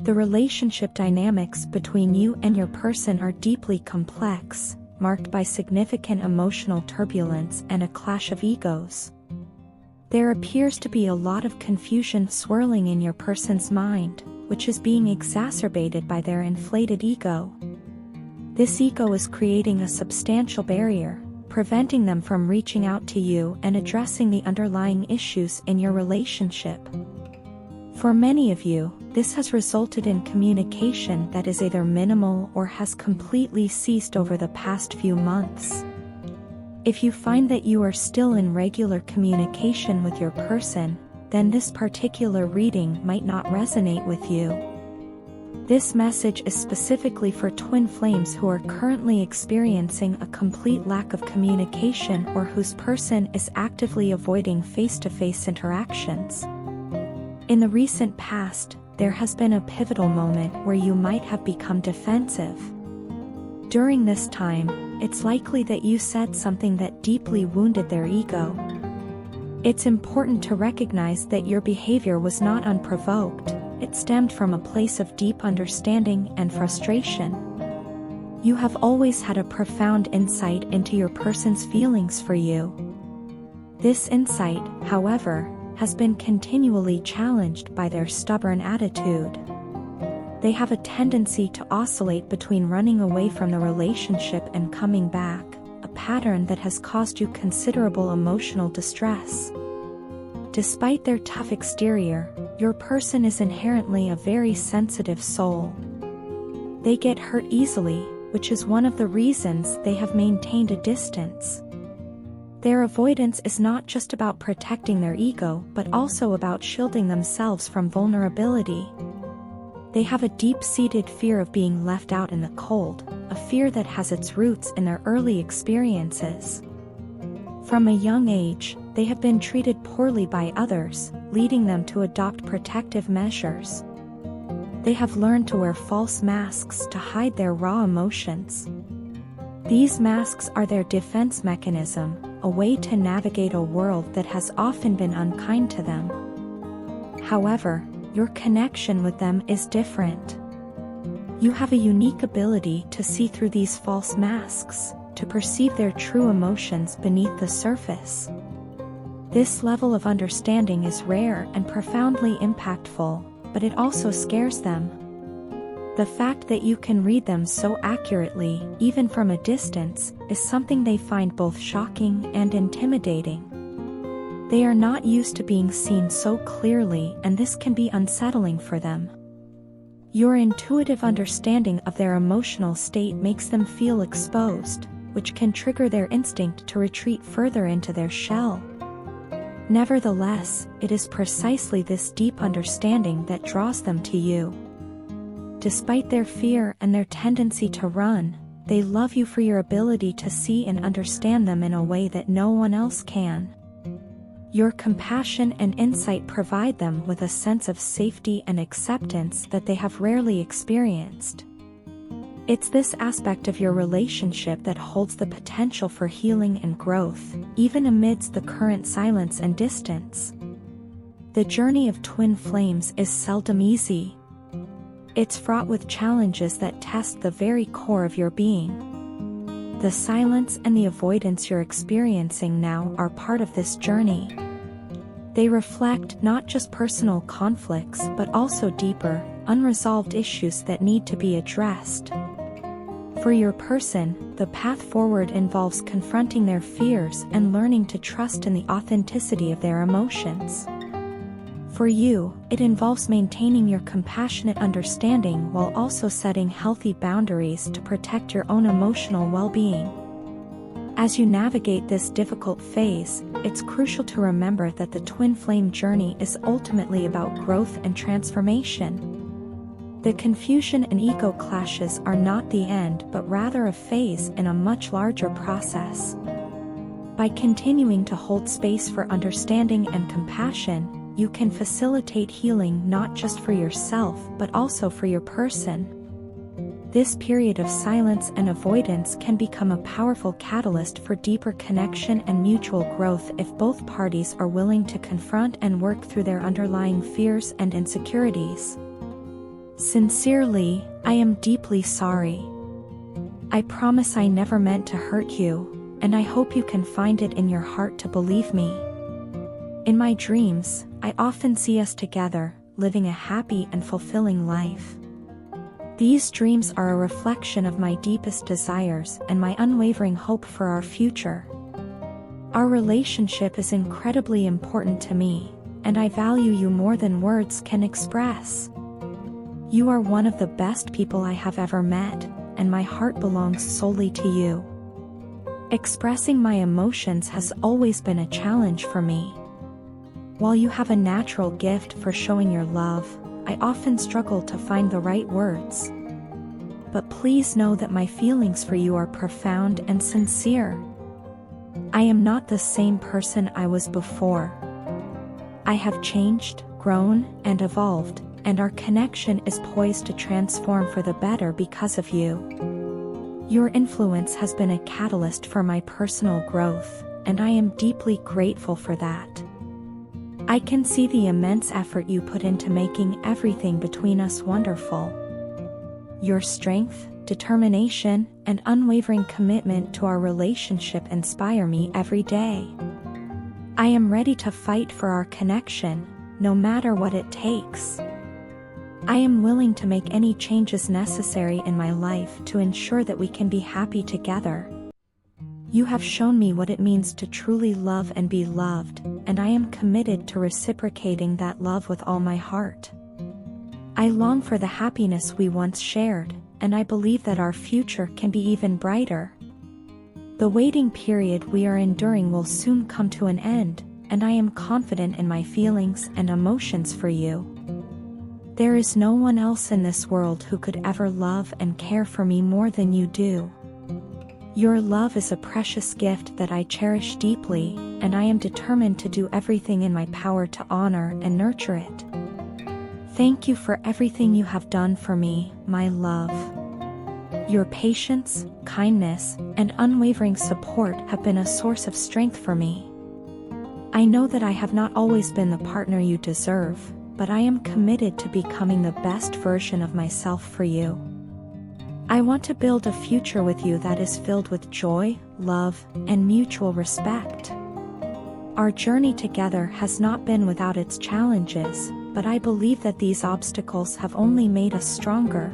The relationship dynamics between you and your person are deeply complex, marked by significant emotional turbulence and a clash of egos. There appears to be a lot of confusion swirling in your person's mind, which is being exacerbated by their inflated ego. This ego is creating a substantial barrier, preventing them from reaching out to you and addressing the underlying issues in your relationship. For many of you, this has resulted in communication that is either minimal or has completely ceased over the past few months. If you find that you are still in regular communication with your person, then this particular reading might not resonate with you. This message is specifically for twin flames who are currently experiencing a complete lack of communication or whose person is actively avoiding face-to-face interactions. In the recent past, there has been a pivotal moment where you might have become defensive. During this time, it's likely that you said something that deeply wounded their ego. It's important to recognize that your behavior was not unprovoked. It stemmed from a place of deep understanding and frustration. You have always had a profound insight into your person's feelings for you. This insight, however, has been continually challenged by their stubborn attitude. They have a tendency to oscillate between running away from the relationship and coming back, a pattern that has caused you considerable emotional distress. Despite their tough exterior, your person is inherently a very sensitive soul. They get hurt easily, which is one of the reasons they have maintained a distance. Their avoidance is not just about protecting their ego but also about shielding themselves from vulnerability. They have a deep-seated fear of being left out in the cold, a fear that has its roots in their early experiences. From a young age, they have been treated poorly by others, leading them to adopt protective measures. They have learned to wear false masks to hide their raw emotions. These masks are their defense mechanism, a way to navigate a world that has often been unkind to them. However, your connection with them is different. You have a unique ability to see through these false masks, to perceive their true emotions beneath the surface. This level of understanding is rare and profoundly impactful, but it also scares them. The fact that you can read them so accurately, even from a distance, is something they find both shocking and intimidating. They are not used to being seen so clearly, and this can be unsettling for them. Your intuitive understanding of their emotional state makes them feel exposed, which can trigger their instinct to retreat further into their shell. Nevertheless, it is precisely this deep understanding that draws them to you. Despite their fear and their tendency to run, they love you for your ability to see and understand them in a way that no one else can. Your compassion and insight provide them with a sense of safety and acceptance that they have rarely experienced. It's this aspect of your relationship that holds the potential for healing and growth, even amidst the current silence and distance. The journey of twin flames is seldom easy. It's fraught with challenges that test the very core of your being. The silence and the avoidance you're experiencing now are part of this journey. They reflect not just personal conflicts but also deeper, unresolved issues that need to be addressed. For your person, the path forward involves confronting their fears and learning to trust in the authenticity of their emotions. For you, it involves maintaining your compassionate understanding while also setting healthy boundaries to protect your own emotional well-being. As you navigate this difficult phase, it's crucial to remember that the twin flame journey is ultimately about growth and transformation. The confusion and ego clashes are not the end but rather a phase in a much larger process. By continuing to hold space for understanding and compassion, you can facilitate healing not just for yourself but also for your person. This period of silence and avoidance can become a powerful catalyst for deeper connection and mutual growth if both parties are willing to confront and work through their underlying fears and insecurities. Sincerely, I am deeply sorry. I promise I never meant to hurt you, and I hope you can find it in your heart to believe me. In my dreams, I often see us together, living a happy and fulfilling life. These dreams are a reflection of my deepest desires and my unwavering hope for our future. Our relationship is incredibly important to me, and I value you more than words can express. You are one of the best people I have ever met, and my heart belongs solely to you. Expressing my emotions has always been a challenge for me. While you have a natural gift for showing your love, I often struggle to find the right words. But please know that my feelings for you are profound and sincere. I am not the same person I was before. I have changed, grown, and evolved, and our connection is poised to transform for the better because of you. Your influence has been a catalyst for my personal growth, and I am deeply grateful for that. I can see the immense effort you put into making everything between us wonderful. Your strength, determination, and unwavering commitment to our relationship inspire me every day. I am ready to fight for our connection, no matter what it takes. I am willing to make any changes necessary in my life to ensure that we can be happy together. You have shown me what it means to truly love and be loved, and I am committed to reciprocating that love with all my heart. I long for the happiness we once shared, and I believe that our future can be even brighter. The waiting period we are enduring will soon come to an end, and I am confident in my feelings and emotions for you. There is no one else in this world who could ever love and care for me more than you do. Your love is a precious gift that I cherish deeply, and I am determined to do everything in my power to honor and nurture it. Thank you for everything you have done for me, my love. Your patience, kindness, and unwavering support have been a source of strength for me. I know that I have not always been the partner you deserve, but I am committed to becoming the best version of myself for you. I want to build a future with you that is filled with joy, love, and mutual respect. Our journey together has not been without its challenges, but I believe that these obstacles have only made us stronger.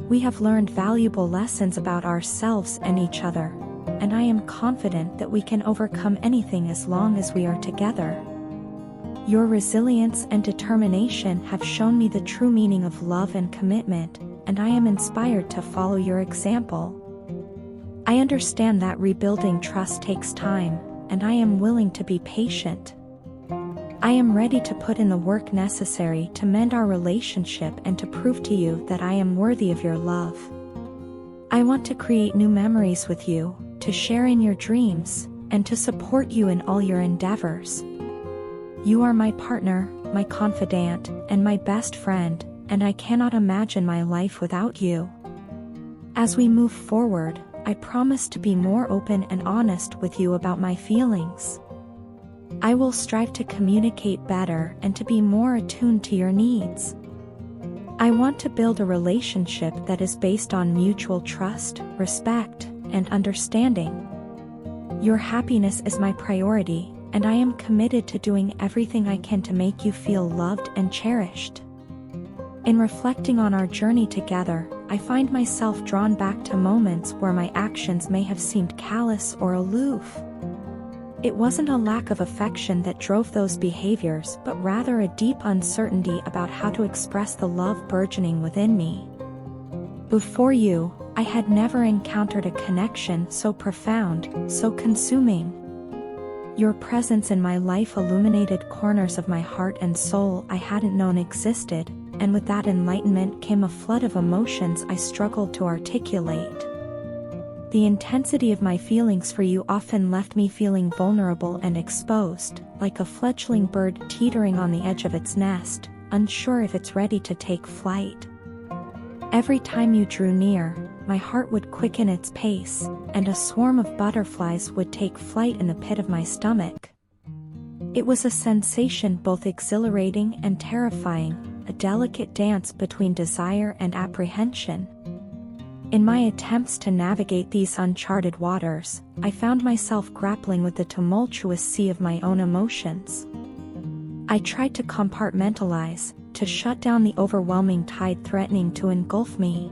We have learned valuable lessons about ourselves and each other, and I am confident that we can overcome anything as long as we are together. Your resilience and determination have shown me the true meaning of love and commitment, and I am inspired to follow your example. I understand that rebuilding trust takes time, and I am willing to be patient. I am ready to put in the work necessary to mend our relationship and to prove to you that I am worthy of your love. I want to create new memories with you, to share in your dreams, and to support you in all your endeavors. You are my partner, my confidant, and my best friend, and I cannot imagine my life without you. As we move forward, I promise to be more open and honest with you about my feelings. I will strive to communicate better and to be more attuned to your needs. I want to build a relationship that is based on mutual trust, respect, and understanding. Your happiness is my priority, and I am committed to doing everything I can to make you feel loved and cherished. In reflecting on our journey together, I find myself drawn back to moments where my actions may have seemed callous or aloof. It wasn't a lack of affection that drove those behaviors, but rather a deep uncertainty about how to express the love burgeoning within me. Before you, I had never encountered a connection so profound, so consuming. Your presence in my life illuminated corners of my heart and soul I hadn't known existed, and with that enlightenment came a flood of emotions I struggled to articulate. The intensity of my feelings for you often left me feeling vulnerable and exposed, like a fledgling bird teetering on the edge of its nest, unsure if it's ready to take flight. Every time you drew near, my heart would quicken its pace, and a swarm of butterflies would take flight in the pit of my stomach. It was a sensation both exhilarating and terrifying, a delicate dance between desire and apprehension. In my attempts to navigate these uncharted waters, I found myself grappling with the tumultuous sea of my own emotions. I tried to compartmentalize, to shut down the overwhelming tide threatening to engulf me.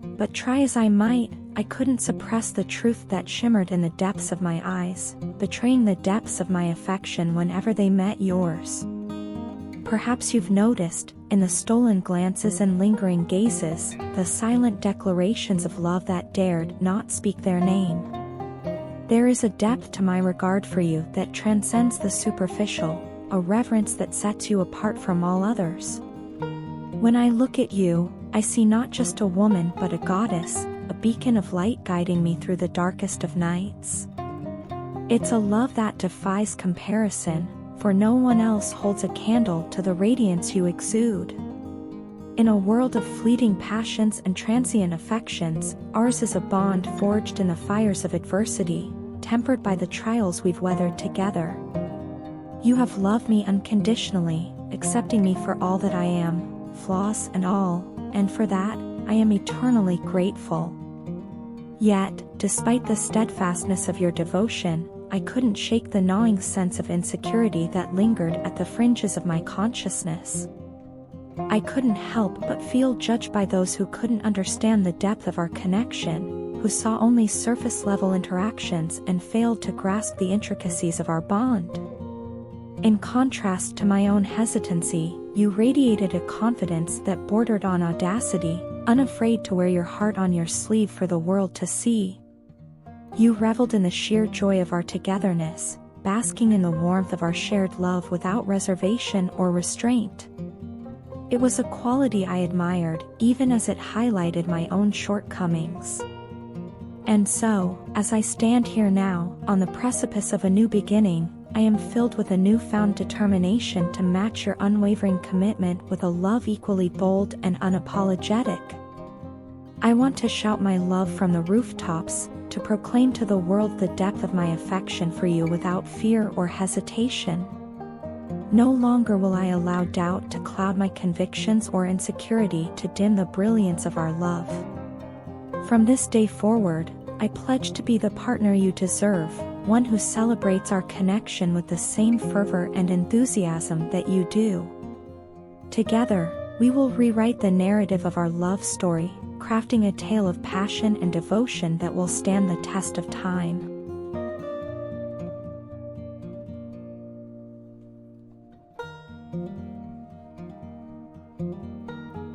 But try as I might, I couldn't suppress the truth that shimmered in the depths of my eyes, betraying the depths of my affection whenever they met yours. Perhaps you've noticed, in the stolen glances and lingering gazes, the silent declarations of love that dared not speak their name. There is a depth to my regard for you that transcends the superficial, a reverence that sets you apart from all others. When I look at you, I see not just a woman but a goddess, a beacon of light guiding me through the darkest of nights. It's a love that defies comparison, for no one else holds a candle to the radiance you exude. In a world of fleeting passions and transient affections, ours is a bond forged in the fires of adversity, tempered by the trials we've weathered together. You have loved me unconditionally, accepting me for all that I am, flaws and all, and for that, I am eternally grateful. Yet, despite the steadfastness of your devotion, I couldn't shake the gnawing sense of insecurity that lingered at the fringes of my consciousness. I couldn't help but feel judged by those who couldn't understand the depth of our connection, who saw only surface-level interactions and failed to grasp the intricacies of our bond. In contrast to my own hesitancy, you radiated a confidence that bordered on audacity, unafraid to wear your heart on your sleeve for the world to see. You reveled in the sheer joy of our togetherness, basking in the warmth of our shared love without reservation or restraint. It was a quality I admired, even as it highlighted my own shortcomings. And so, as I stand here now, on the precipice of a new beginning, I am filled with a newfound determination to match your unwavering commitment with a love equally bold and unapologetic. I want to shout my love from the rooftops, to proclaim to the world the depth of my affection for you without fear or hesitation. No longer will I allow doubt to cloud my convictions or insecurity to dim the brilliance of our love. From this day forward, I pledge to be the partner you deserve, one who celebrates our connection with the same fervor and enthusiasm that you do. Together, we will rewrite the narrative of our love story, crafting a tale of passion and devotion that will stand the test of time.